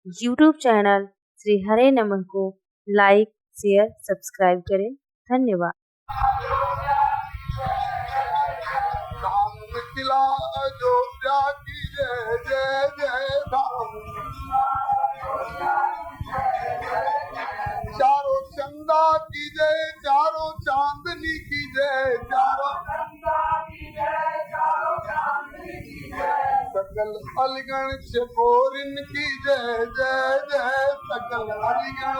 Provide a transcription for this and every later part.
YouTube channel Shri हरे नमः को like, share, subscribe करें। धन्यवाद। किला अयोध्या की जय जय जय धाम, चारों चंदा की जय, चारों चांदनी की जय, चारों सकल अलगण चकोरिन की जय जय जय, सकल अलगण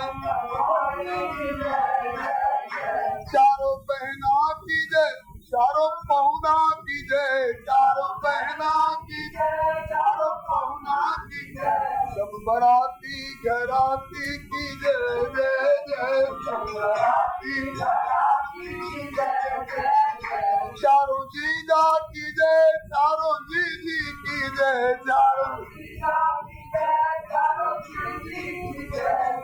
चारों बहना की जय, चारों पहुना की जय, चारों बहना की जय, चारों पहुना की जय, सब बराती घराती की जय जय जय, सब बराती की जय, चारों जीजा की जय, चारों जीजी की जय, चारों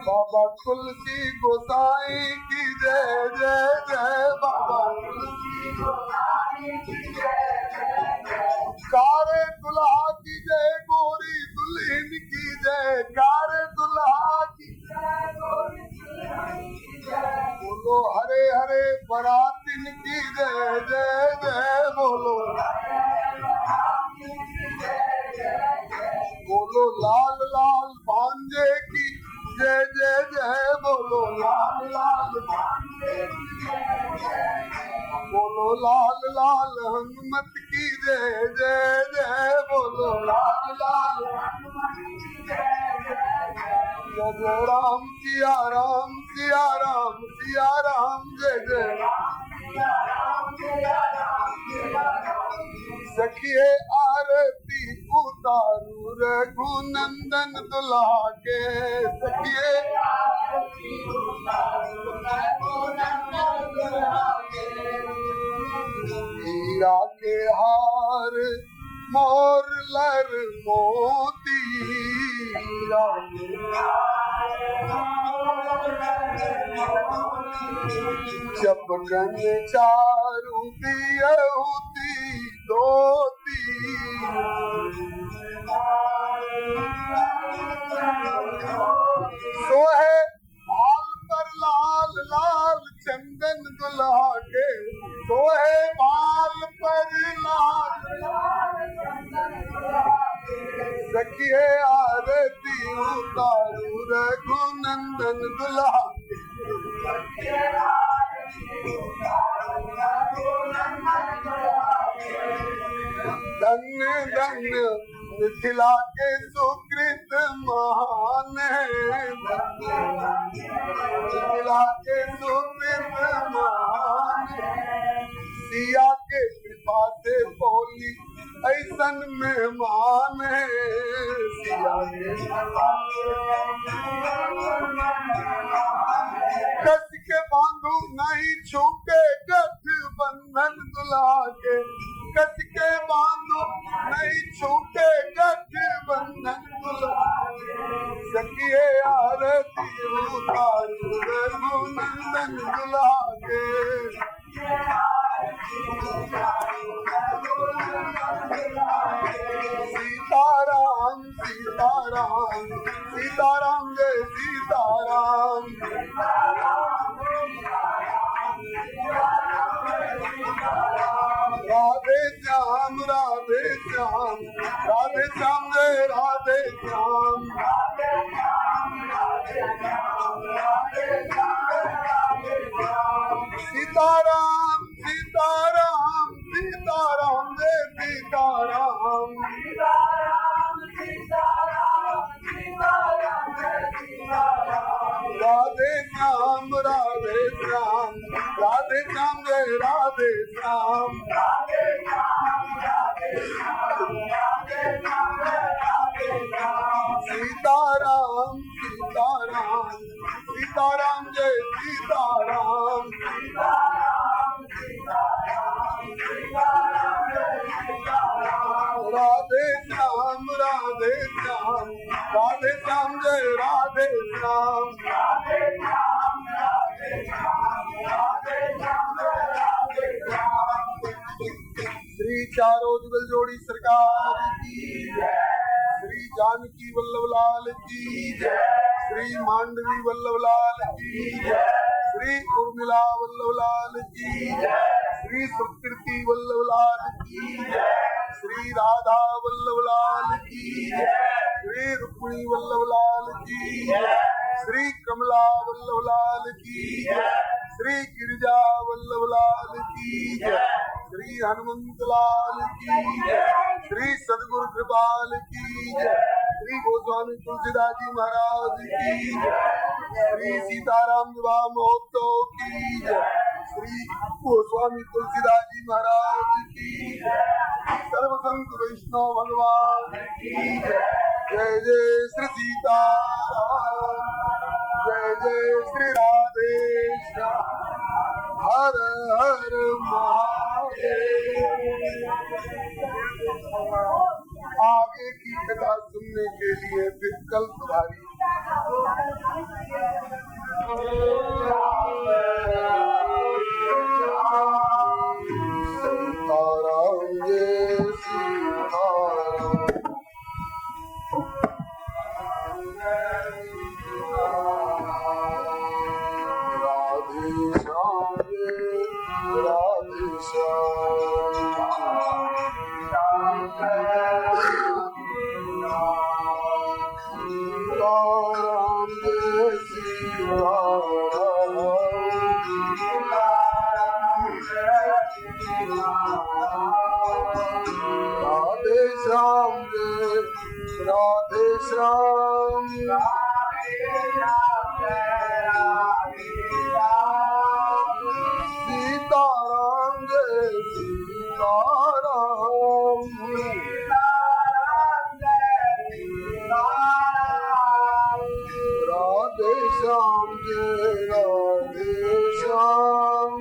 बाबा तुलसी गोसाई की जय जय जय, बाबा तुलसी गोसाई की जय, कारे दुल्हा की जय, गोरी दुल्हन की जय, कारे दुल्हा की जय, गोरी दुल्हन की जय, बोलो हरे हरे बरातिन की जय जय जय, बोलो बोलो लाल लाल भांजे की जय जय जय, बोलो लाल लाल भांजे की जय जय, बोलो लाल लाल हनुमत की जय जय जय, बोलो लाल लाल हनुमत की जय जय जय, जय राम सिया राम सिया राम सिया राम, जय जय राम सिया राम सिया राम सिया राम, सखिए आरती उतारू रघुनंदन दुल्हा के, सखिए आरती उतारू रघुनंदन दुल्हा के, हीरा के हार मोर लर मोती, हीरा के हार मोर लर मोती, चपकन चारू दियहुती दोती, सोहे भाल पर लाल लाल चंदन दुल्हा के, सोहे भाल पर लाल लाल चंदन दुल्हा के, सखिए आरती उतारू रघुनंदन दुल्हा के, सखिए आरती उतारू रघुनंदन दुल्हा के, धन्य धन्य मिथिला के सुकृत महान है, मिथिला के सुकृत महान है, सिया के कृपा से बोली ऐसन मेहमान है, सिया के कृपा कस के बांधू नहीं छूटे गठबंधन दुल्हा के, कस के बांधू नहीं छूटे गठबंधन दुल्हा के, सखिए आरती उतारू रघुनंदन दुल्हा के, सीताराम सीताराम सीताराम जय सीताराम, राधे श्याम राधे श्याम राधे श्याम जय राधे श्याम, सीताराम सीताराम सीताराम जय सीताराम, राधे श्याम राधे श्याम राधे श्याम जय राधे श्याम, सीताराम सीताराम सीताराम जय सीताराम, राधे श्याम राधे श्याम राधे श्याम जय राधे श्याम, श्री चारों जुगल जोड़ी सरकार की, श्री जानकी वल्लभ लाल की जय, श्री मांडवी वल्लभ लाल की जय, श्री उर्मिला वल्लभ लाल की जय, श्री सुकृति वल्लभ लाल की जय, श्री राधा वल्लभ लाल की जय, श्री रुक्मिणी वल्लभ लाल की जय, श्री कमला वल्लभ लाल की जय, श्री गिरिजा वल्लभ लाल की जय, श्री हनुमंत लाल की जय, श्री सदगुरु कृपाल की जय, श्री गोस्वामी तुलसीदास जी महाराज की जय, श्री सीताराम विवाह महोत्सव की जय, श्री गोस्वामी तुलसीदास जी महाराज की जय, सर्व संत वैष्णव भगवान की जय। जय जय श्री सीताराम, जय जय श्री राधेश्याम, हर हर महादेव। आगे की कथा सुनने के लिए विकल्प भारी सीताराम जय सीताराम, राधे श्याम जय राधे श्याम, सीताराम जय सीताराम, राधे श्याम जय राधे श्याम,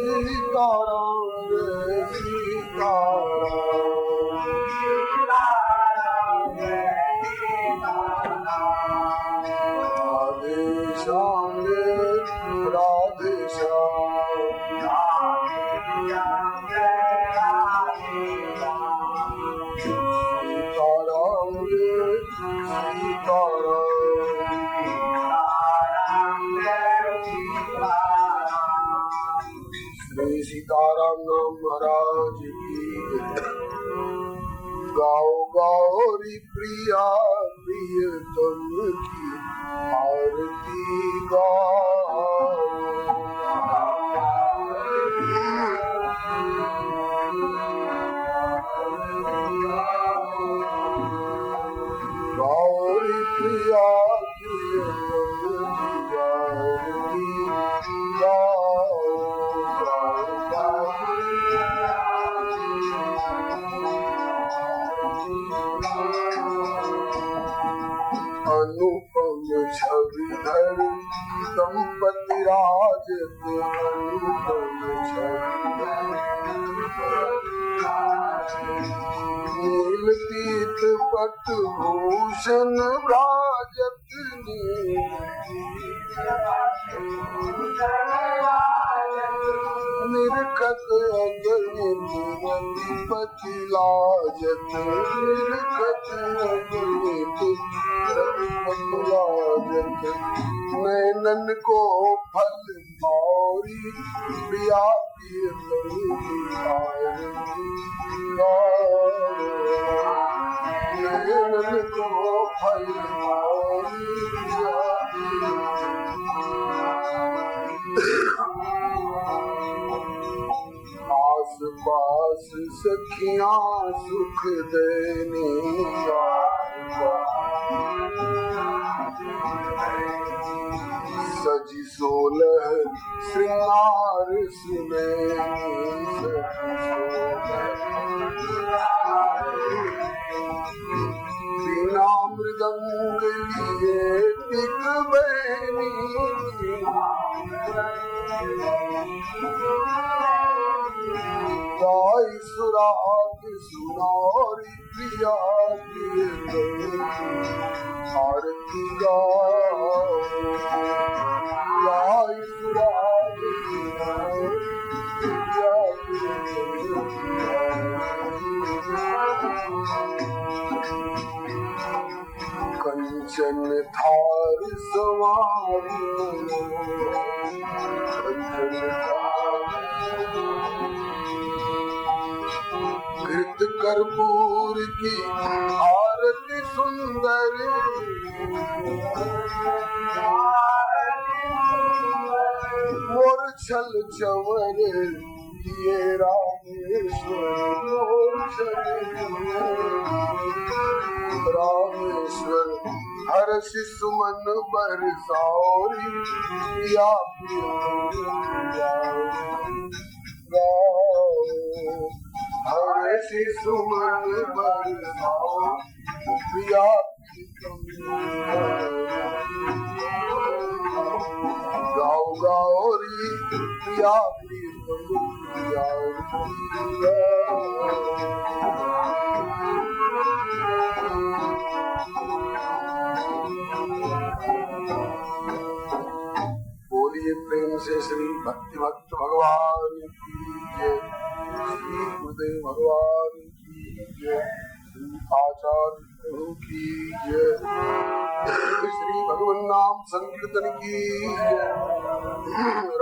सीताराम जय सीताराम, राधे श्याम जय राधे श्याम, सीताराम जय श्री सीताराम नाम महाराज की गाओ गाओ री प्रिया प्रियतम की आरती गाओ, गाओ री प्रिया प्रियतम की आरती गाओ, अनुपम छविधर दंपति राज, अनुपम नील तीत पट भूषण राजत, निरखत अगणित लाजत, निरखत अगणित लाजत, नैनन को फल मौरी प्रिया नैनन को फल मौरी आस पास सखियां सुख देने, सजी सोलह श्रृंगार सुने, बिना मृदंग लिए एक बहनी गाय सुराग सुनारी प्रिया आरती गाय सुराग कंचन थार सवारी घृत कर्पूर की आरती सुंदर मोर छल चवर ये रामेश्वर हर्ष सुमन बरसारी या हर्ष सुमन बरसारी गाओ गाओ री प्रिया बोलिए प्रेम से श्री भक्ति भक्त भगवान की जय, श्री गुरुदेव भगवान की जय, श्री आचार्य प्रभु की जय, श्री भगवान नाम संकीर्तन की जय,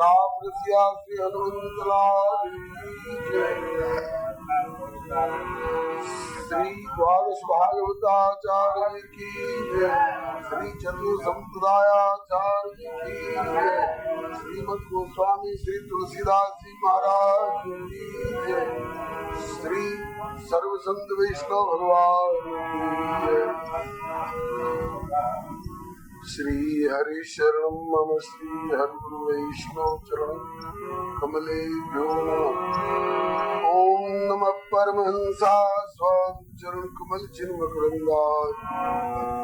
राम रसिया श्री हनुमंत लाल की जय, श्री द्वादश भागवताचार्य की जय, श्री चतुर संप्रदायाचार्य की जय, श्रीमद गोस्वामी श्री तुलसीदास जी महाराज की जय, श्री सर्व संत वैष्णव भगवान की जय। श्री हरि शरणं मम श्री हरि गुरु वैष्णव चरणं कमलेभ्यो नमः। ओम नमः परमहंसाय स्वामी चरण कमल चिन्ह वृंदाय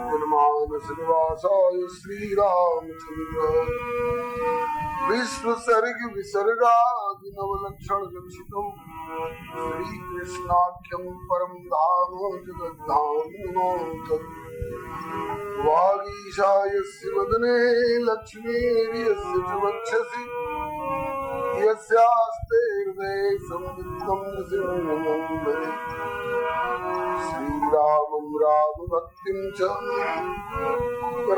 जनमानस निवासाय श्री रामचंद्राय विश्व सर्ग विसर्गादि नवलक्षण लक्षितम् श्री कृष्णाख्यं परम धाम जगद्धाम नमामि। वागीशायस्य वदने लक्ष्मीर्यस्य च वक्षसि यस्यास्ते हृदये संवित्तं नृसिंहं श्रीरामं रामभक्तिं च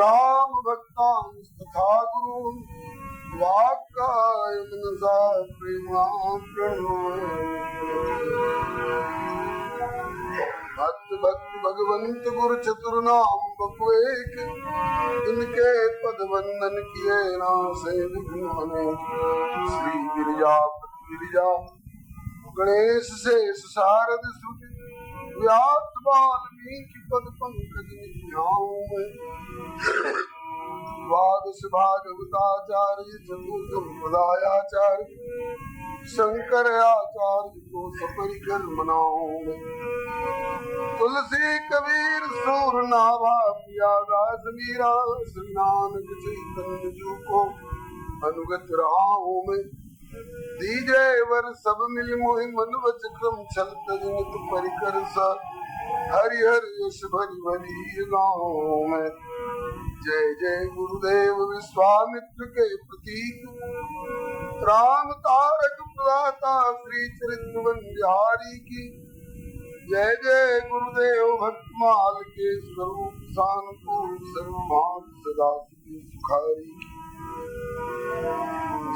रामभक्तांस्तथा गुरून् वाक्कायं मनसा प्रेमा भक्त भक्त भगवंत गुरु चतुर नाम बपुएक इनके पद वंदन किए नासे विघ्न अनेक। श्री गिरिजा गणेश शेष शारद सुत व्यास वाल्मीकि पद पंकज निध्याऊं मैं। द्वादश भागवताचार्य चतुर्थ संप्रदायाचार्य शंकर आचार्य को सपरिकर मनाऊं मैं। तुलसी कबीर सूर नाभा प्रियादास मीरा श्री नानक चैतन्य जू को अनुगत रहा हूँ मैं। दीजे वर सब मिल मोहि मन वच क्रम छल तजनित परिकर सा हरि हरि यश भरि भरि गाऊं मैं। जय जय गुरुदेव विश्वामित्र के प्रतीक राम तारक प्रदाता श्री चरित्र बिहारी की। जय जय गुरुदेव भक्तमाल के स्वरूप सानुकूल सर्वभाग सदा सुखारी की।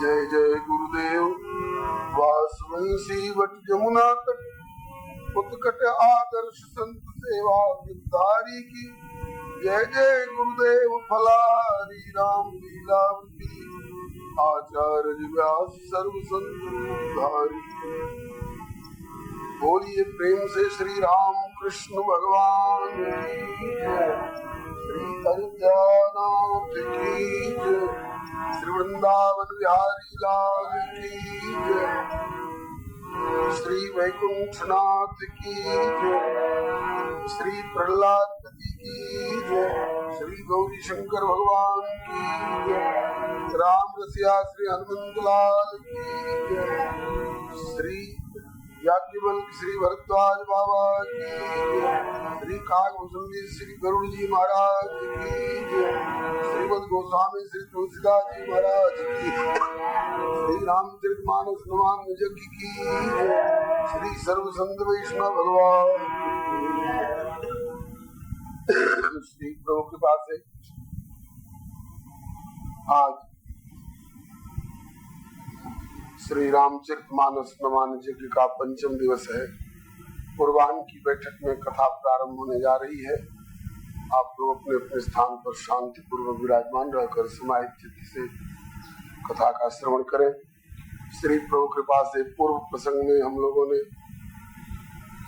जय जय गुरुदेव वासवंशी वट यमुना तट उत्कट आदर्श संत सेवा गिरधारी की। जय जय गुरुदेव फलारी राम लीलावती आचार्य व्यास सर्व संत धारी। बोलिए प्रेम से श्री राम कृष्ण भगवान की जय, श्री अयोध्यानाथ की जय, श्री वृंदावन बिहारी लाल की जय, श्री वैकुंठनाथ की जय, श्री प्रहलाद जी की जय, श्री श्री गौरी शंकर भगवान की जय। राम रसिया श्री हनुमंत लाल की जय। श्री याज्ञवल्क श्री भरद्वाज बाबा की जय। श्री कागभूषणी श्री गरुड़ जी महाराज की जय। श्रीमद गोस्वामी श्री तुलसीदास जी महाराज की श्री रामचरितमानस हनुमान यज्ञ की जय। श्री सर्व संत वैष्णव भगवान श्री प्रभु कृपा से आज श्री रामचरितमानस हनुमान यज्ञ का पंचम दिवस है। पूर्वाह्न की बैठक में कथा प्रारंभ होने जा रही है। आप लोग अपने अपने स्थान पर शांति पूर्वक विराजमान रहकर समाहित चित्त से कथा का श्रवण करें। श्री प्रभु कृपा से पूर्व प्रसंग में हम लोगों ने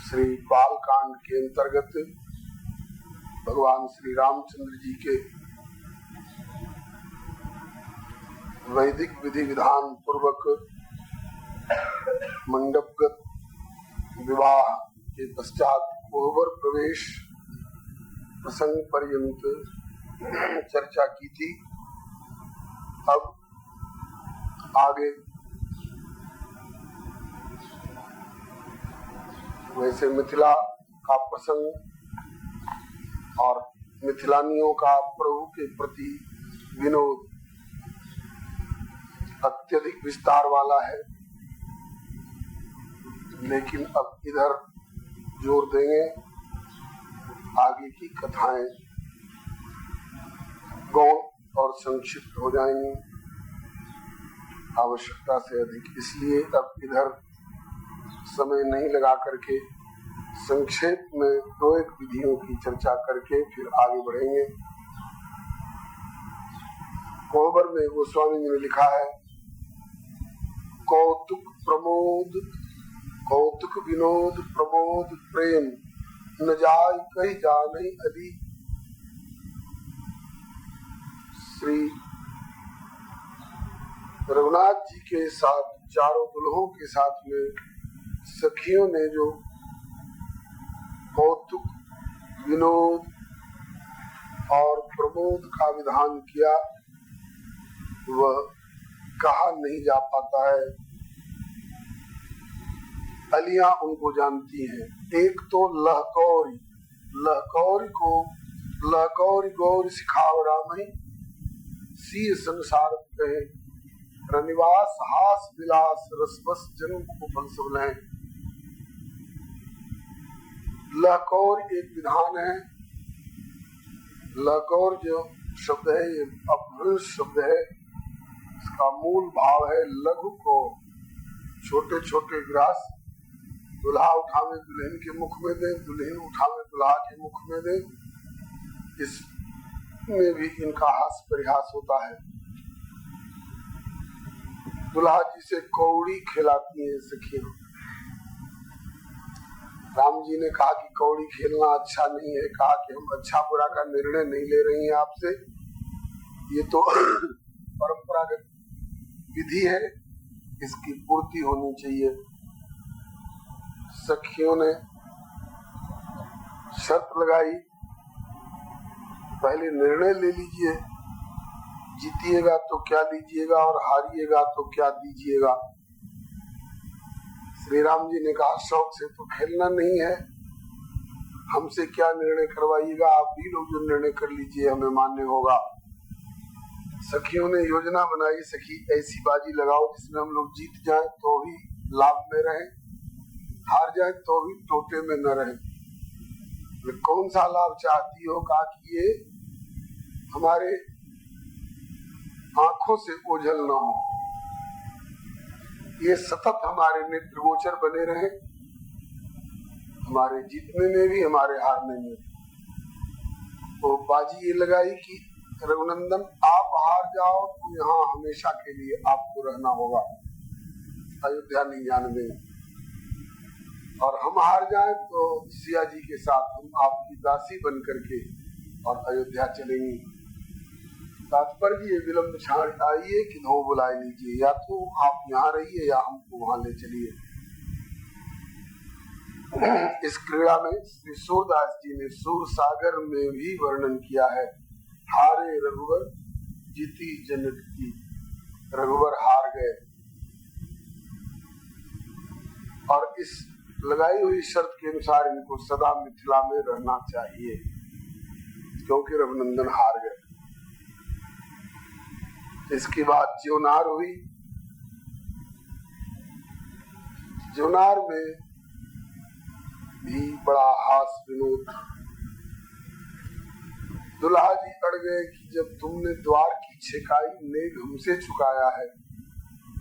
श्री बाल कांड के अंतर्गत भगवान श्री रामचंद्र जी के वैदिक विधि विधान पूर्वक मंडपगत विवाह के पश्चात कोहबर प्रवेश प्रसंग पर्यंत चर्चा की थी। अब आगे वैसे मिथिला का प्रसंग और मिथिलानियों का प्रभु के प्रति विनोद अत्यधिक विस्तार वाला है, लेकिन अब इधर जोर देंगे। आगे की कथाएं गौण और संक्षिप्त हो जाएंगी आवश्यकता से अधिक, इसलिए अब इधर समय नहीं लगा करके संक्षेप में दो एक विधियों की चर्चा करके फिर आगे बढ़ेंगे। कोहबर में गोस्वामी जी ने लिखा है, कौतुक प्रमोद कौतुक विनोद प्रमोद प्रेम न जाय कही जाने अदी। श्री रघुनाथ जी के साथ चारों दुल्हों के साथ में सखियों ने जो कौतुक विनोद और प्रमोद का विधान किया वह कहा नहीं जा पाता है। अलियां उनको जानती हैं। एक तो लहकौरी को लहकौरी गौर सिखाव रामई सी संसार कहे रनिवास हास विलास रसबस जन्म को फल सब लहे। लहकौर एक विधान है। लहकौर जो शब्द है ये अपभ्रंश शब्द है। इसका मूल भाव है लघु को, छोटे छोटे ग्रास दुल्हा उठावे दुल्हन के मुख में दे, दुल्हन उठावे दुल्हा के मुख में दे। इसमें भी इनका हास परिहास होता है। दुल्हा जी से कौड़ी खिलाती है सखियां। राम जी ने कहा कि कौड़ी खेलना अच्छा नहीं है, कहा कि हम अच्छा बुरा का निर्णय नहीं ले रही हैं आपसे, ये तो परंपरागत विधि है, इसकी पूर्ति होनी चाहिए। सखियों ने शर्त लगाई, पहले निर्णय ले लीजिए, जीतिएगा तो क्या लीजिएगा और हारिएगा तो क्या दीजिएगा। श्री राम जी ने कहा शौक से तो खेलना नहीं है, हमसे क्या निर्णय करवाइएगा, आप भी लोग जो निर्णय कर लीजिए हमें मान्य होगा। सखियों ने योजना बनाई, सखी ऐसी बाजी लगाओ जिसमें हम लोग जीत जाएं तो भी लाभ में रहें, हार जाएं तो भी टोटे में न रहें। कौन सा लाभ चाहती हो? कहा कि ये हमारे आंखों से ओझल न हो, ये सतत हमारे नेत्र गोचर बने रहे, हमारे जीतने में भी हमारे हारने में भी। तो बाजी ये लगाई कि रघुनंदन आप हार जाओ तो यहाँ हमेशा के लिए आपको रहना होगा, अयोध्या नहीं जाने देंगे, और हम हार जाएं तो सिया जी के साथ हम आपकी दासी बन करके और अयोध्या चलेंगी। तात्पर्य ये विलंब छाड़ आइए कि धो बुलाए लीजिए, या तो आप यहाँ रहिए या हमको वहां ले चलिए। इस क्रीड़ा में श्री सूरदास जी ने सूर सागर में भी वर्णन किया है हारे रघुवर जीती जनक की। रघुवर हार गए और इस लगाई हुई शर्त के अनुसार इनको सदा मिथिला में रहना चाहिए, क्योंकि रघुनंदन हार गए। इसके बाद ज्योनार हुई। ज्योनार में भी बड़ा हास विनोद। दुल्हा जी अड़ गए कि जब तुमने द्वार की छेकाई नेग हमसे चुकाया है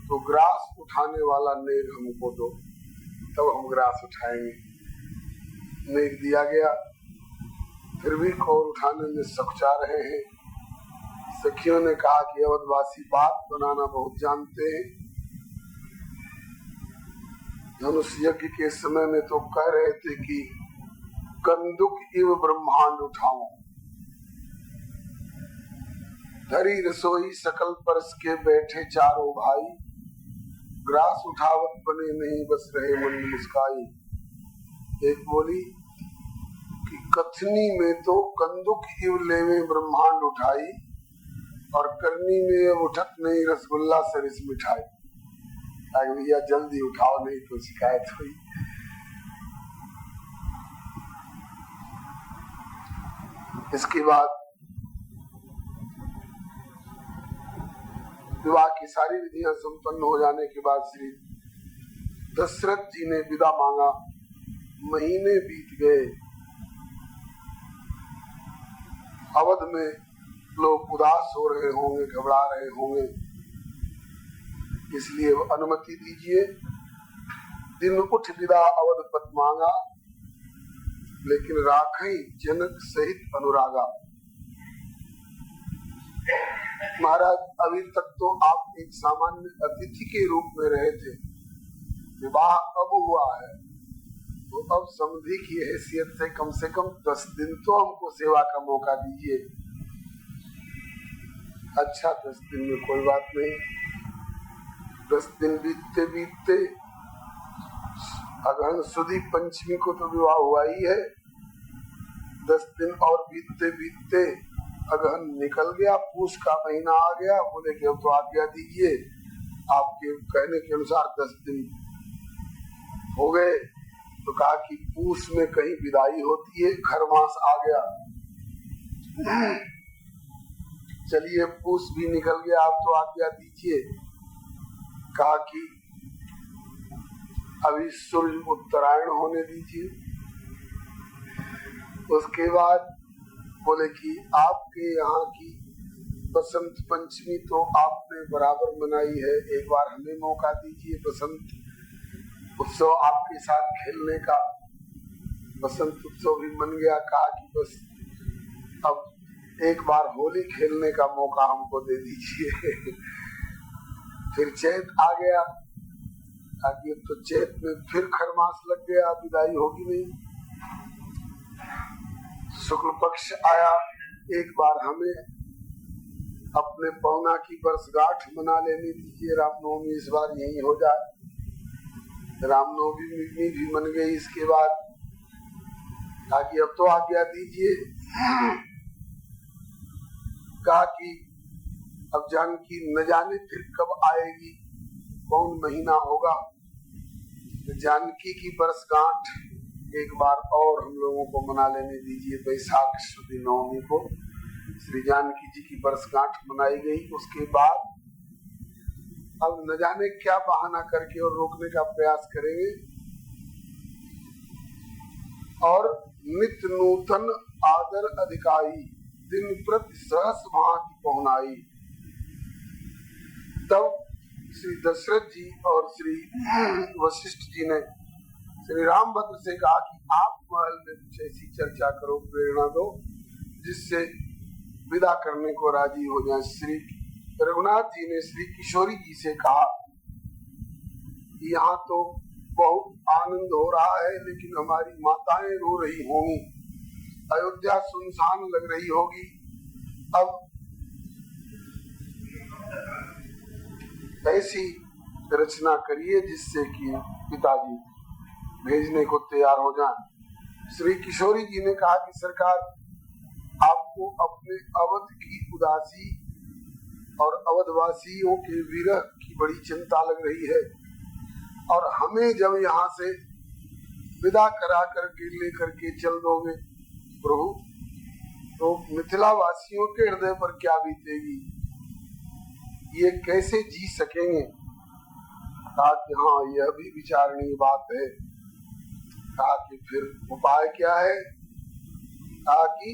तो ग्रास उठाने वाला नेग हमको दो, तब हम ग्रास उठाएंगे। नेग दिया गया, फिर भी कौर उठाने में सकुचा रहे हैं। सखियों ने कहा कि अवधवासी बात बनाना बहुत जानते हैं। धनुष यज्ञ के समय में तो कह रहे थे कि कंदुक इव ब्रह्मांड उठाओ, धरी रसोई सकल परस के बैठे चारों भाई, ग्रास उठावत बने नहीं बस रहे मन मुस्काई। एक बोली कि कथनी में तो कंदुक इव लेवे ब्रह्मांड उठाई, और करनी में अब उठत नहीं रसगुल्ला सरिस मिठाई। भैया जल्दी उठाओ नहीं तो शिकायत हुई। इसके बाद विवाह की सारी विधियां संपन्न हो जाने के बाद श्री दशरथ जी ने विदा मांगा। महीने बीत गए। अवध में लोग उदास हो रहे होंगे, घबरा रहे होंगे, इसलिए अनुमति दीजिए। दिन उठ विदा अवधपत मांगा, लेकिन राखई जनक सहित अनुरागा। महाराज अभी तक तो आप एक सामान्य अतिथि के रूप में रहे थे, विवाह अब हुआ है तो अब समधि की हैसियत से कम 10 दिन तो हमको सेवा का मौका दीजिए। अच्छा 10 दिन में कोई बात नहीं। 10 दिन बीतते बीतते अगहन सुदी पंचमी को तो विवाह हुआ ही है। 10 दिन और बीतते बीतते अगहन निकल गया, पूष का महीना आ गया। बोले कि अब तो आज्ञा दीजिए, आपके कहने के अनुसार 10 दिन हो गए। तो कहा कि पूष में कहीं विदाई होती है, घर मास आ गया। चलिए पूष भी निकल गया, आप तो आज्ञा दीजिए। कहा कि अभी सूर्य उत्तरायण होने दीजिए। उसके बाद बोले कि आपके यहाँ की बसंत पंचमी तो आपने बराबर मनाई है, एक बार हमें मौका दीजिए बसंत उत्सव आपके साथ खेलने का। बसंत उत्सव भी मन गया। कहा कि बस अब एक बार होली खेलने का मौका हमको दे दीजिए। फिर चैत आ गया। आगे तो चैत में फिर खरमास लग गया, विदाई होगी नहीं। शुक्ल पक्ष आया, एक बार हमें अपने पौना की वर्षगांठ मना लेने दीजिए। रामनवमी इस बार यही हो जाए। रामनवमी भी मन गई। इसके बाद आगे अब तो आज्ञा दीजिए। कहा कि अब जानकी न जाने फिर कब आएगी, कौन महीना होगा। जानकी की वर्षगांठ एक बार और हम लोगों को मना लेने दीजिए। वैशाख शुद्ध नवमी को श्री जानकी जी की वर्षगांठ मनाई गई। उसके बाद अब न जाने क्या बहाना करके और रोकने का प्रयास करेंगे। और नित्य नूतन आदर अधिकारी, दिन प्रति सहस भांति पहुनाई। तब श्री दशरथ जी और श्री वशिष्ठ जी ने श्री रामभद्र से कहा कि आप महल में कुछ ऐसी चर्चा करो, प्रेरणा दो, जिससे विदा करने को राजी हो जाए। श्री रघुनाथ जी ने श्री किशोरी जी से कहा, यहाँ तो बहुत आनंद हो रहा है, लेकिन हमारी माताएं रो रही होंगी, अयोध्या सुनसान लग रही होगी। अब ऐसी रचना करिए जिससे कि पिताजी भेजने को तैयार हो जाएं। श्री किशोरी जी ने कहा कि सरकार आपको अपने अवध की उदासी और अवधवासियों के विरह की बड़ी चिंता लग रही है, और हमें जब यहाँ से विदा करा करके लेकर के चल दोगे प्रभु, तो मिथिला वासियों के हृदय पर क्या बीतेगी, ये कैसे जी सकेंगे। कहा कि हाँ, यह भी विचारणीय बात है। कहा कि फिर उपाय क्या है। कहा कि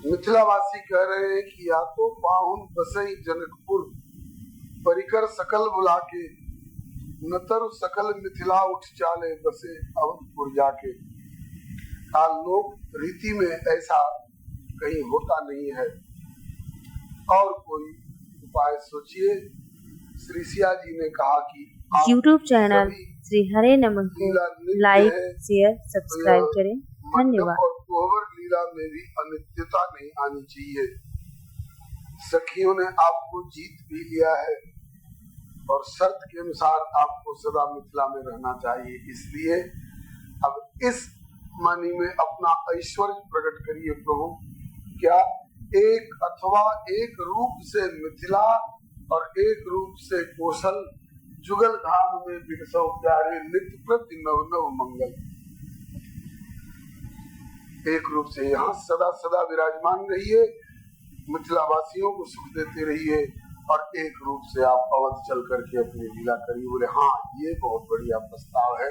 मिथिलावासी कह रहे हैं कि या तो पाहुन बसई जनकपुर, परिकर सकल बुला के, नतर सकल मिथिला उठ चाले बसे अवधपुर जाके। लोक रीति में ऐसा कहीं होता नहीं है, और कोई उपाय सोचिए। श्री सिया जी ने कहा कि YouTube चैनल श्री हरे नमः को लाइक शेयर सब्सक्राइब करें। धन्यवाद। और कोहबर लीला में भी अनित्यता नहीं आनी चाहिए। सखियों ने आपको जीत भी लिया है, और शर्त के अनुसार आपको सदा मिथिला में रहना चाहिए। इसलिए अब इस मणि में अपना ऐश्वर्य प्रकट करिए प्रभु। क्या एक अथवा एक रूप से मिथिला और एक रूप से कौशल, जुगल धाम में बिरसो प्यारे, नित्य प्रति नव नव मंगल। एक रूप से यहाँ सदा सदा विराजमान रहिए, मिथिला वासियों को सुख देते रहिए, और एक रूप से आप अवध चल करके अपनी लीला करिए। बोले हाँ, ये बहुत बढ़िया प्रस्ताव है।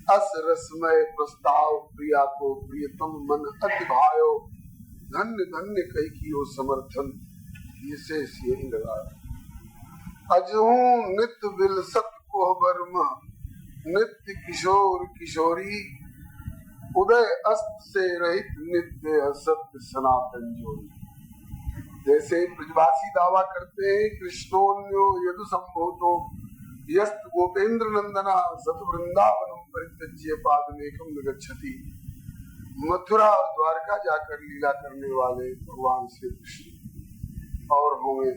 अस रसमय प्रस्ताव प्रिया को प्रियतम मन अति भायो, धन्य धन्य कई कियो समर्थन, विशेष यही लगा। अजहू नित्य विलसत कोहबर मह, नित्य किशोर किशोरी, उदय अस्त से रहित नित्य असत्य सनातन जोड़ी। जैसे ब्रजवासी दावा करते हैं कृष्णोन्यो यदु संभूतो, यस्त गोपेंद्र नंदना सत वृंदावन परित्यज्य पादमेकं न गच्छति। मथुरा और द्वारका जाकर लीला करने वाले भगवान श्री कृष्ण और होंगे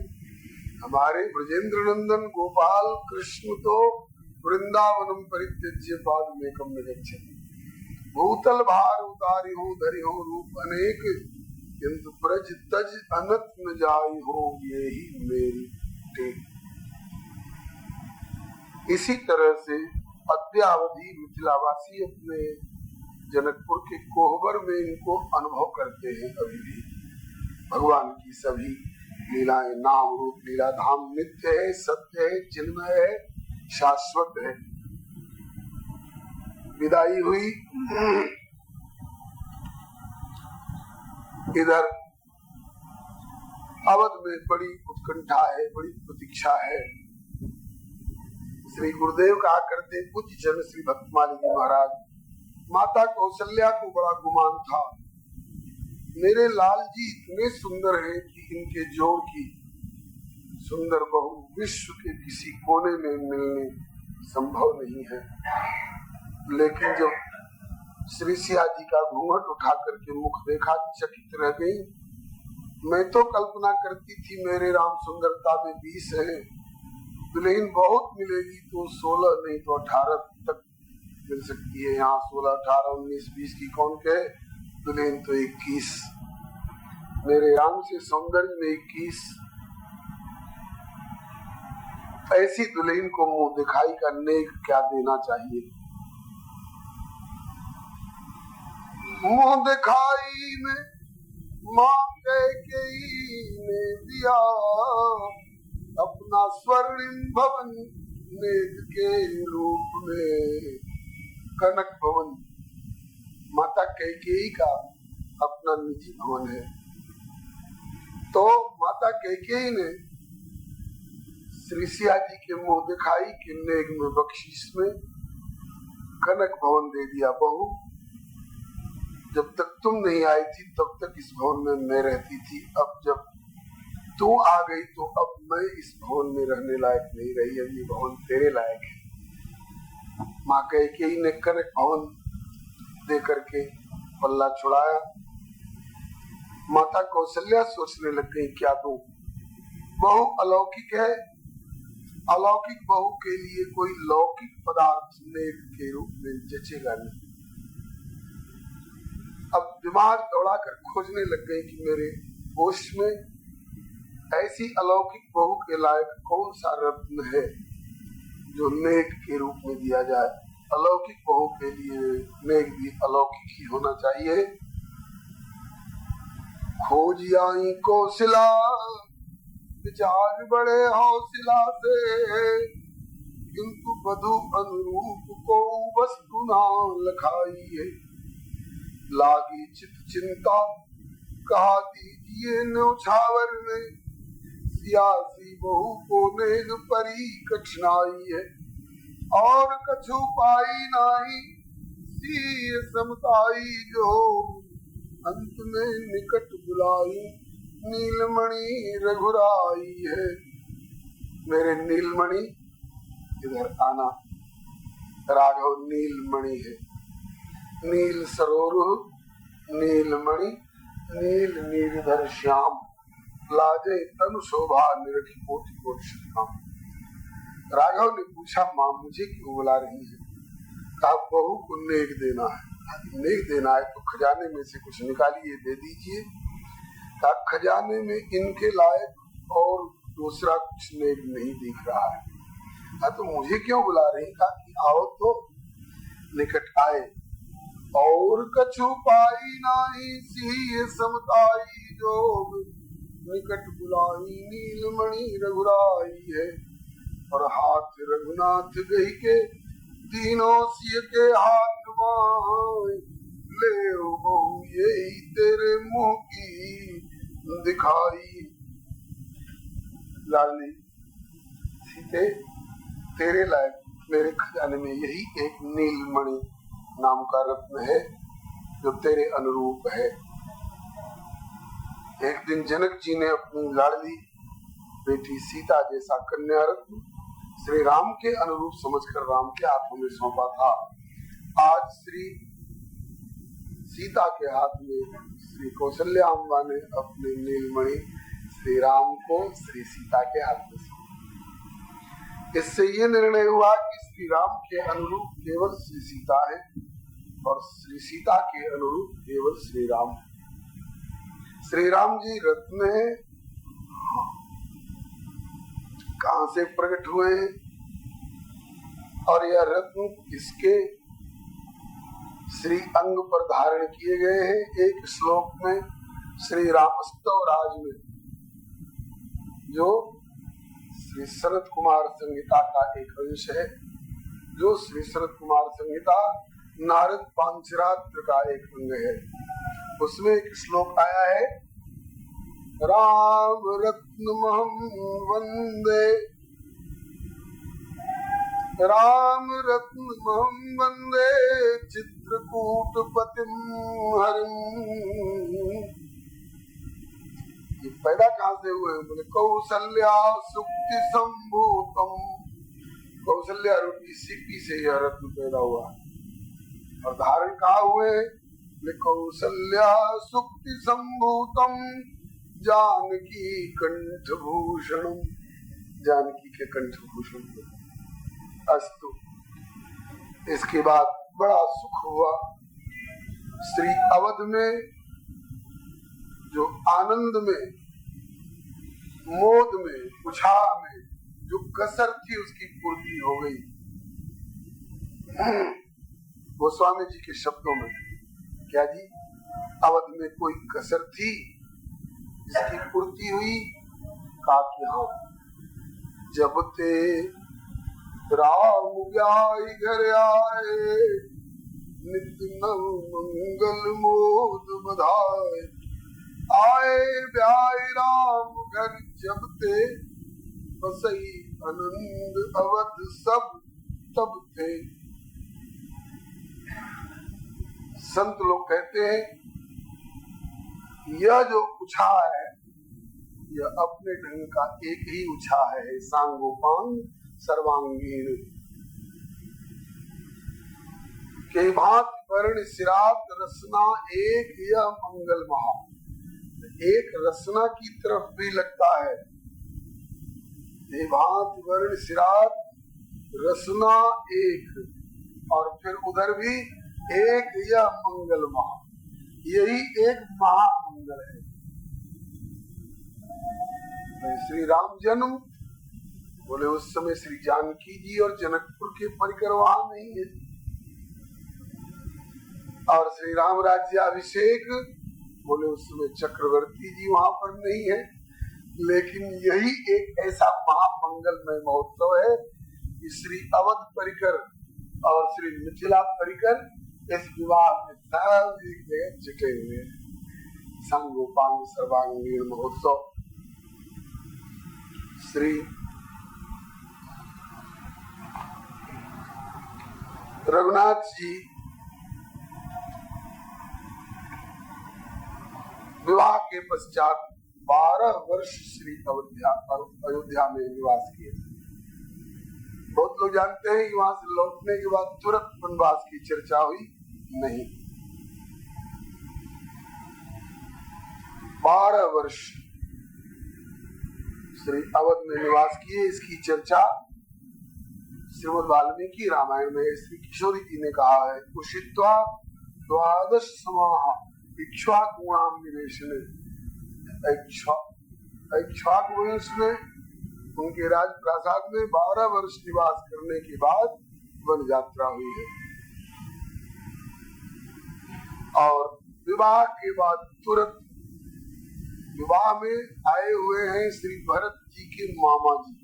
हमारे ब्रजेंद्र नंदन गोपाल कृष्ण, तो वृंदावनम परित्यज्य पादमेकं न गच्छति। भूतल भार उतारी हो धरि हो रूप अनेक, किंतु ब्रज तज अनत न जाई हो, ये ही मेरी टेक। इसी तरह से अद्यावधि मिथिलावासी अपने जनकपुर के कोहबर में इनको अनुभव करते हैं। अभी भी भगवान की सभी लीलाएं, नाम रूप लीला धाम नित्य है, सत्य है, चिन्मय है, शाश्वत है। विदाई हुई। इधर अवध में बड़ी उत्कंठा है, बड़ी प्रतीक्षा है। श्री गुरुदेव कहा करते पूज्य जन श्री भक्तमाली जी महाराज, माता कौशल्या को बड़ा गुमान था, मेरे लाल जी इतने सुंदर हैं कि इनके जोड़ की सुंदर बहू विश्व के किसी कोने में मिलने संभव नहीं है। लेकिन जब श्री सिया जी का घूंघट उठा करके मुख देखा, चकित रह गई। मैं तो कल्पना करती थी मेरे राम सुंदरता में 20 है, दुल्हन बहुत मिलेगी तो 16 नहीं तो 18 तक मिल सकती है। यहाँ 16, 18, 19, 20 की कौन कहे, दुल्हन तो 21। मेरे राम से सौंदर्य में 21। ऐसी दुल्हन को मुंह दिखाई का नेक क्या देना चाहिए। मुंह दिखाई में माँ कैकेयी ने दिया, अपना स्वर्णिम भवन नेक के रूप में कनक भवन। माता कैकेयी का अपना निजी भवन है। तो माता कैकेयी ने श्री सिया जी के मुंह दिखाई के नेक में बख्शीश में कनक भवन दे दिया। बहू, जब तक तुम नहीं आई थी तब तक इस भवन में मैं रहती थी, अब जब तू आ गई तो अब मैं इस भवन में रहने लायक नहीं रही, अब ये भवन तेरे लायक है। माँ कैकेयी ने कनक भवन दे करके पल्ला छुड़ाया। माता कौशल्या सोचने लग गई क्या दूं, बहू अलौकिक है, अलौकिक बहू के लिए कोई लौकिक पदार्थ नेक के रूप में जचेगा नहीं। अब दिमाग दौड़ाकर खोजने लग गई कि मेरे होश में ऐसी अलौकिक बहू के लायक कौन सा रत्न है जो नेक के रूप में दिया जाए। अलौकिक बहू के लिए नेक भी अलौकिक ही होना चाहिए। खोज आई कौशला विचार बड़े हौसला से, किंतु वधु अनुरूप को वस्तु ना लखाई है। लागी चित चिंता कहा दीजिए न्योछावर ने, सियासी बहू को नेग परी कठिनाई है। और कछु पाई नाही सी समताई जो, अंत में निकट बुलाई नीलमणि रघुराई है। मेरे नीलमणि इधर आना। राघव नीलमणि है। नील सरोरुह नीलमणि नील नीलधर श्याम, लाजे तनु शोभा निरखी कोटि कोटि श्याम। राघव ने पूछा, माँ मुझे क्यों बुला रही है? कहा बहू को नेक देना है। नेक देना है तो खजाने में से कुछ निकालिए दे दीजिए। कहा खजाने में इनके लायक और दूसरा कुछ नेक नहीं दिख रहा है। कहा तो मुझे क्यों बुला रही? कहा कि आओ तो निकट आए। और कछु पाई नाही सी समताई जो, निकट बुलाई नीलमणि रघुराई है। और हाथ रघुनाथ गई के तीनों सिय के हाथ माए, ले बहू यही तेरे मुंह की दिखाई। लाडली सीते तेरे लायक मेरे खजाने में यही एक नीलमणि नाम का रत्न है जो तेरे अनुरूप है। एक दिन जनक जी ने अपनी लाडली बेटी सीता जैसा कन्या रत्न श्री राम के अनुरूप समझकर राम के हाथों में सौंपा था। आज श्री सीता के हाथ में श्री कौशल्या अम्बा ने अपने नीलमणि श्री राम को श्री सीता के हाथ में सौंपा। इससे ये निर्णय हुआ कि श्री राम के अनुरूप केवल श्री सीता है और श्री सीता के अनुरूप केवल श्री राम है। श्री राम जी रत्न है, कहां से प्रकट हुए हैं और यह रत्न किसके श्री अंग पर धारण किए गए हैं। एक श्लोक में श्री रामस्तव राज में जो श्री सनत कुमार संहिता का एक अंश है, जो श्री सनत कुमार संहिता नारद पांचरात्र का एक अंग है, उसमें एक श्लोक आया है, राम रत्नमहं वंदे, राम रत्नमहं वंदे चित्रकूटपतिं हरिं। ये पैदा कहाँ से हुए? बोले कौशल्या सुक्ति संभूतम। कौशल्या रूपी सीपी से यह रत्न पैदा हुआ और धारण कहाँ हुए? कौशल्या सुक्ति संभूतम जानकी कंठभूषणम। जानकी के कंठभूषण को अस्तु। इसके बाद बड़ा सुख हुआ। श्री अवध में जो आनंद में, मोद में, उछाल में जो कसर थी उसकी पूर्ति हो गई। गोस्वामी जी के शब्दों में, क्या जी? अवध में कोई कसर थी जिसकी पूर्ति हुई? कहा कि हाँ, जब ते राम ब्याई घर आए, नित्य नव मंगल मोद बधाए। आए ब्याई राम घर जब ते, बसई आनंद अवध सब तब थे। संत लोग कहते हैं यह जो उछा है यह अपने ढंग का एक ही उछा है, सांगोपांग सर्वांगीण। के भांत वर्ण सिरात रसना एक यह मंगल महा। एक रसना की तरफ भी लगता है, भांत वर्ण सिरात रसना एक, और फिर उधर भी एक यह मंगल महा। यही एक महामंगल है। श्री राम जन्म बोले उस समय श्री जानकी जी और जनकपुर के परिकर वहां नहीं है, और श्री राम राज्याभिषेक बोले उस समय चक्रवर्ती जी वहां पर नहीं है। लेकिन यही एक ऐसा महामंगलमय महोत्सव है कि श्री अवध परिकर और श्री मिथिला परिकर इस विवाह में सब एक जगह जुटे हुए हैं। सांगोपांग सर्वांगीण महोत्सव। श्री रघुनाथ जी विवाह के पश्चात 12 वर्ष श्री अयोध्या में निवास किए। बहुत लोग जानते हैं कि वहां से लौटने के बाद तुरंत वनवास की चर्चा हुई, नहीं। 12 वर्ष श्री अवध में निवास किए। इसकी चर्चा श्रीमद् वाल्मीकि रामायण में श्री किशोरी जी ने कहा है, उषित्वा द्वादश समाह इक्ष्वाकुणाम निवेशने। इक्ष्वाकु वंश में उनके राजप्रासाद में 12 वर्ष निवास करने के बाद वन यात्रा हुई है। और विवाह के बाद तुरंत विवाह में आए हुए हैं श्री भरत जी के मामा जी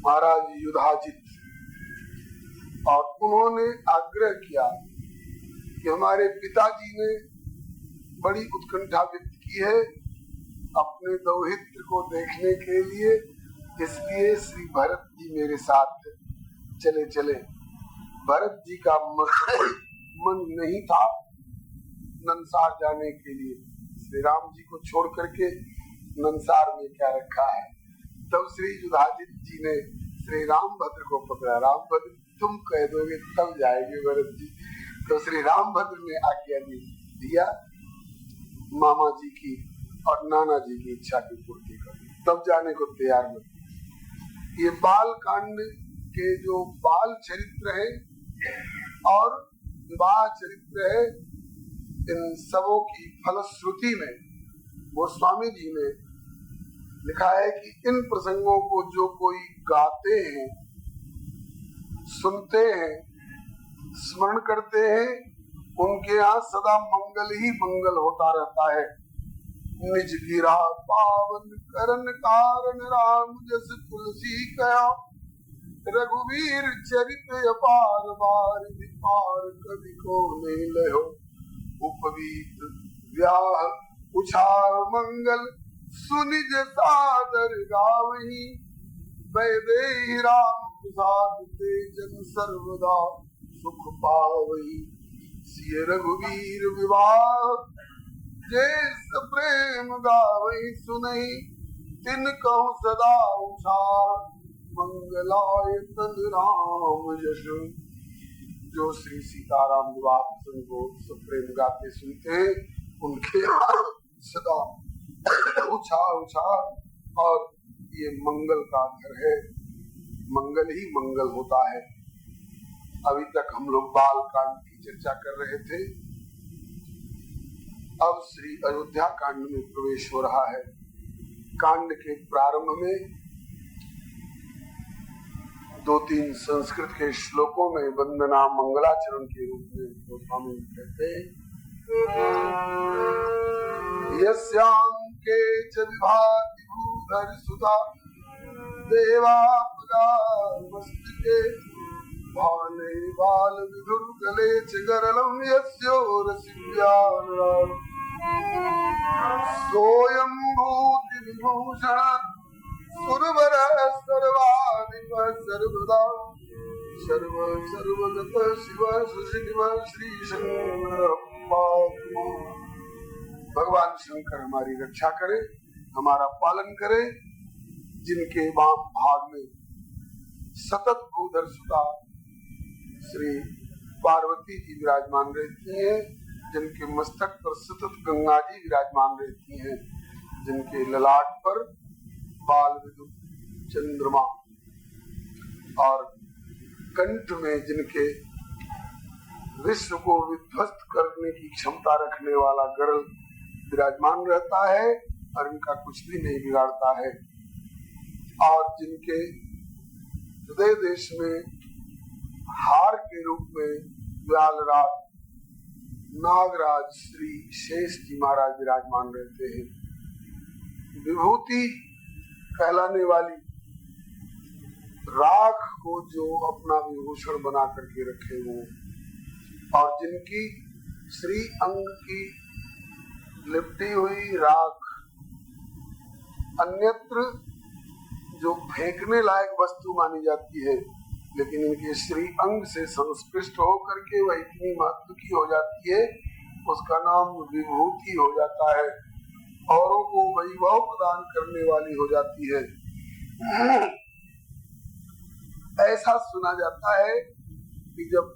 महाराज युधाजित, और उन्होंने आग्रह किया कि हमारे पिताजी ने बड़ी उत्कंठा व्यक्त की है अपने दौहित्र को देखने के लिए, इसलिए श्री भरत जी मेरे साथ चले चले। भरत जी का मन नहीं था नंसार जाने के लिए, श्री राम जी को छोड़ करके नंसार में क्या रखा है। तब श्री युधाजित जी ने श्री रामभद्र को पकड़ा, रामभद्र तुम कह दोगे तब जाएंगे भरत जी। तो श्री रामभद्र ने आज्ञा दिया मामा जी की और नाना जी की इच्छा की पूर्ति कर, तब जाने को तैयार नहीं। ये बाल कांड के जो बाल चरित्र है और विवाह चरित्र है, इन सबों की फलश्रुति में गोस्वामी जी ने लिखा है कि इन प्रसंगों को जो कोई गाते हैं, सुनते हैं, स्मरण करते हैं, उनके यहाँ सदा मंगल ही मंगल होता रहता है। निज गिरा पावन करन कारण राम जस तुलसी कया, रघुवीर चरित अपार बारिधि पार कवि को नहीं लयो। उपवीत व्याह उछाल मंगल सुनिज सादर गावही, वैदेही राम प्रसाद ते जन सर्वदा सुख पावही। सिय रघुवीर विवाह जैस प्रेम गावही सुनहि, तिन कहूँ सदा उछाल मंगलाय तन राम यश। जो श्री सीताराम विवाह प्रसंग को सप्रेम गाते सुनते हैं, उनके सदा उछाल और ये मंगल का घर है, मंगल ही मंगल होता है। अभी तक हम लोग बाल कांड की चर्चा कर रहे थे, अब श्री अयोध्या कांड में प्रवेश हो रहा है। कांड के प्रारंभ में 2-3 संस्कृत के श्लोकों में वंदना मंगलाचरण के रूप में गोस्वामी कहते हैं, यस्यांके च विभाति भूधर सुता देवापदा मस्तके, भाले बाल विधुर गले च गरलम यस्योरसिव्यानुराग। सोयं भूति विभूषण सुरवर सर्वाधिप सर्वदा, सर्व सर्वगत शिव सुशिव श्री शंकर। भगवान शंकर हमारी रक्षा करे, हमारा पालन करे। जिनके वाम भाग में सतत भूधर सुता श्री पार्वती जी विराजमान रहती हैं, जिनके मस्तक पर सतत गंगा जी विराजमान रहती हैं, जिनके ललाट पर बाल विद्युत चंद्रमा और कंठ में जिनके विश्व को विध्वस्त करने की क्षमता रखने वाला गरुड़ विराजमान रहता है और इनका कुछ भी नहीं बिगाड़ता है। और जिनके हृदय देश में हार के रूप में व्यालराज नागराज श्री शेष जी महाराज विराजमान रहते हैं। विभूति कहलाने वाली राख को जो अपना विभूषण बना करके रखे हुए और जिनकी श्री अंग की लिपटी हुई राख अन्यत्र जो फेंकने लायक वस्तु मानी जाती है, लेकिन इनके श्री अंग से संस्पृष्ट होकर के वह इतनी महत्व की हो जाती है, उसका नाम विभूति हो जाता है, औरों को वैभव प्रदान करने वाली हो जाती है। ऐसा सुना जाता है कि जब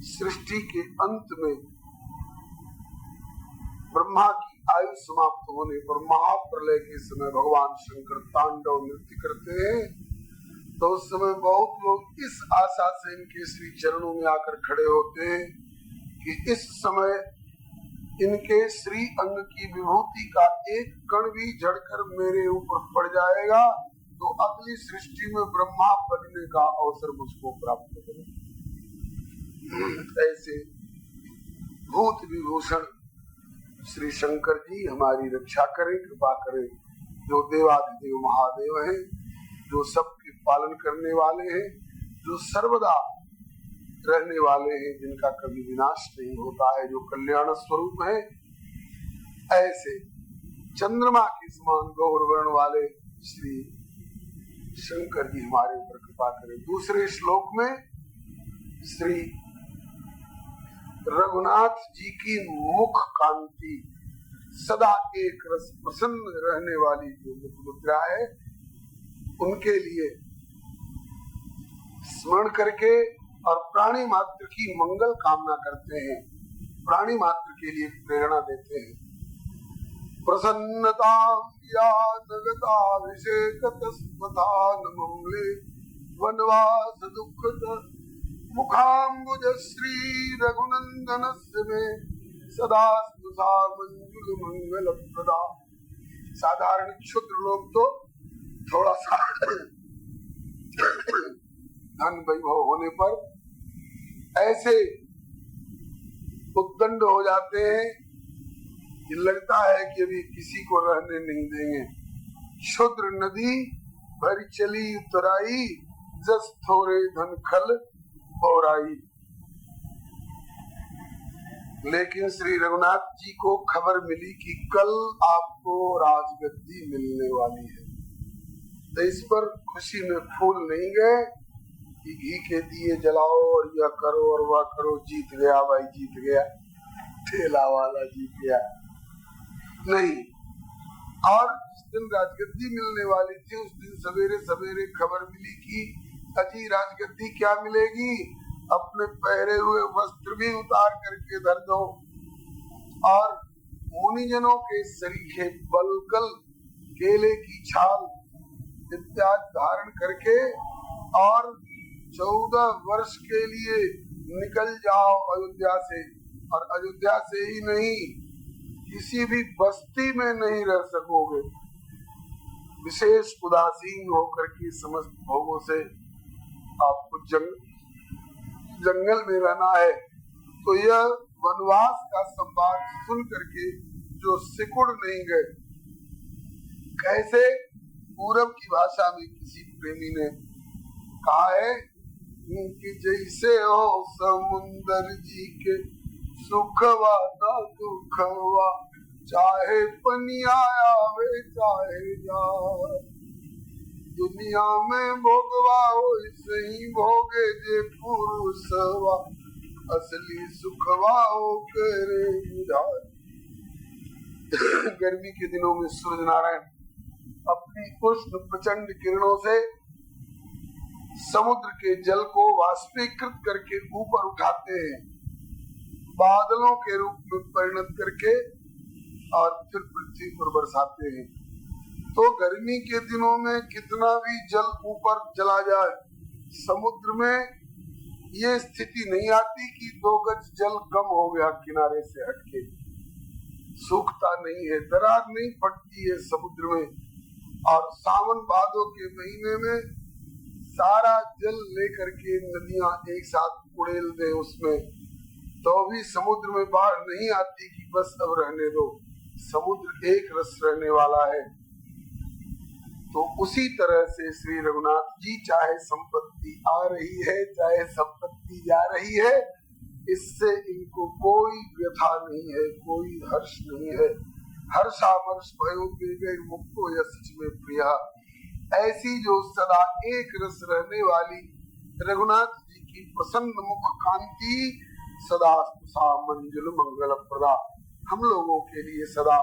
सृष्टि के अंत में ब्रह्मा की आयु समाप्त होने पर महाप्रलय के समय भगवान शंकर तांडव नृत्य करते हैं, तो उस समय बहुत लोग इस आशा से इनके श्री चरणों में आकर खड़े होते हैं कि इस समय इनके श्री अंग की विभूति का एक कण भी झड़कर मेरे ऊपर पड़ जाएगा तो अगली सृष्टि में ब्रह्मा बनने का अवसर मुझको प्राप्त होगा। ऐसे भूत विभूषण श्री शंकर जी हमारी रक्षा करें, कृपा करें। जो देवाधिदेव महादेव हैं, जो सबके पालन करने वाले हैं, जो सर्वदा रहने वाले हैं, जिनका कभी विनाश नहीं होता है, जो कल्याण स्वरूप है, ऐसे चंद्रमा के समान गौर वर्ण वाले श्री शंकर जी हमारे ऊपर कृपा करें। दूसरे श्लोक में श्री रघुनाथ जी की मुख कांति सदा एक रस प्रसन्न रहने वाली जो मुख मुद्रा है, उनके लिए स्मरण करके और प्राणी मात्र की मंगल कामना करते हैं, प्राणी मात्र के लिए प्रेरणा देते हैं। प्रसन्नता या नगता विषेकतस्वता नमोले वनवास दुःखद मुखाम्बुज श्री रघुनंदनस्य मे सदा स्तुता मंजुल मंगल प्रदा। साधारण क्षुद्र लोग तो थोड़ा सा धन वैभव होने पर ऐसे उद्दंड हो जाते हैं कि लगता है कि अभी किसी को रहने नहीं देंगे। क्षुद्र नदी भरी चली उतराई, जस थोड़े धन खल पौराई। लेकिन श्री रघुनाथ जी को खबर मिली कि कल आपको राजगद्दी मिलने वाली है, तो इस पर खुशी में फूल नहीं गए कि घी के दिए जलाओ और यह करो और वह करो, जीत गया भाई जीत गया, ठेला वाला जीत गया, नहीं। और जिस दिन राजगद्दी मिलने वाली थी, उस दिन सवेरे सवेरे खबर मिली कि अजी राजगद्दी क्या मिलेगी, अपने पहरे हुए वस्त्र भी उतार करके धर दो और मुनिजनों के सरीखे बलकल केले की छाल इत्यादि धारण करके और 14 वर्ष के लिए निकल जाओ अयोध्या से। और अयोध्या से ही नहीं, किसी भी बस्ती में नहीं रह सकोगे, विशेष उदासीन होकर के समस्त भोगों से आपको जंगल में रहना है। तो यह वनवास का संवाद सुन करके जो सिकुड़ नहीं गए, कैसे पूरब की भाषा में किसी प्रेमी ने कहा है कि जैसे हो समुंदर जी के सुखवा ना दुखवा, चाहे पनिया आवे चाहे जाए, दुनिया में भोगवा हो सही भोगे जे पुरुषवा, असली सुखवा हो करे बुझाए। गर्मी के दिनों में सूर्य नारायण अपनी उष्ण प्रचंड किरणों से समुद्र के जल को वाष्पीकृत करके ऊपर उठाते हैं, बादलों के रूप में परिणत करके और फिर पृथ्वी पर बरसाते हैं। तो गर्मी के दिनों में कितना भी जल ऊपर चला जाए, समुद्र में ये स्थिति नहीं आती कि 2 गज जल कम हो गया किनारे से हटके, सूखता नहीं है, दरार नहीं पड़ती है समुद्र में। और सावन भादों के महीने में सारा जल लेकर के नदियां एक साथ उड़ेल दे उसमें, तो भी समुद्र में बाढ़ नहीं आती कि बस अब रहने दो, समुद्र एक रस रहने वाला है। तो उसी तरह से श्री रघुनाथ जी, चाहे संपत्ति आ रही है चाहे संपत्ति जा रही है, इससे इनको कोई व्यथा नहीं है, कोई हर्ष नहीं है। हर्षामर्ष भयो वेगै मुक्तो यस्य में प्रिया, ऐसी जो सदा एक रस रहने वाली रघुनाथ जी की प्रसन्न मुख कांति सदा सा मंजुल मंगल प्रदा, हम लोगों के लिए सदा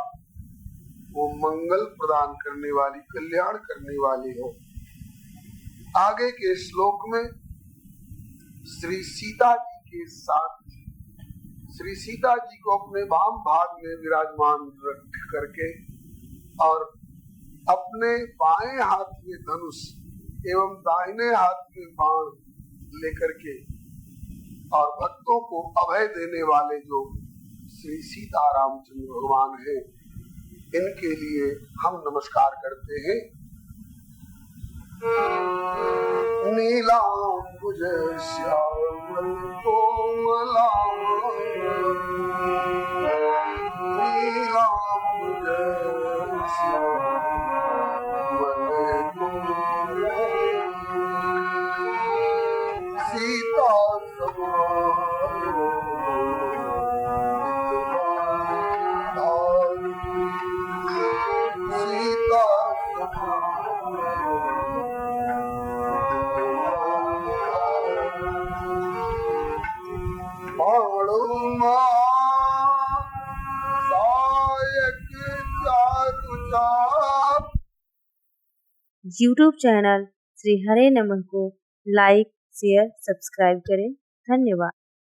वो मंगल प्रदान करने वाली, कल्याण करने वाली हो। आगे के श्लोक में श्री सीता जी के साथ श्री सीता जी को अपने वाम भाग में विराजमान रख करके और अपने बाएं हाथ में धनुष एवं दाहिने हाथ में बाण लेकर के और भक्तों को अभय देने वाले जो श्री सीता रामचंद्र भगवान हैं, इनके लिए हम नमस्कार करते हैं। नीलांबुज श्यामल कोमलांग, नीलांबुज श्यामल कोमलांग, सीता YouTube चैनल श्री हरे नमः को लाइक, शेयर, सब्सक्राइब करें। धन्यवाद।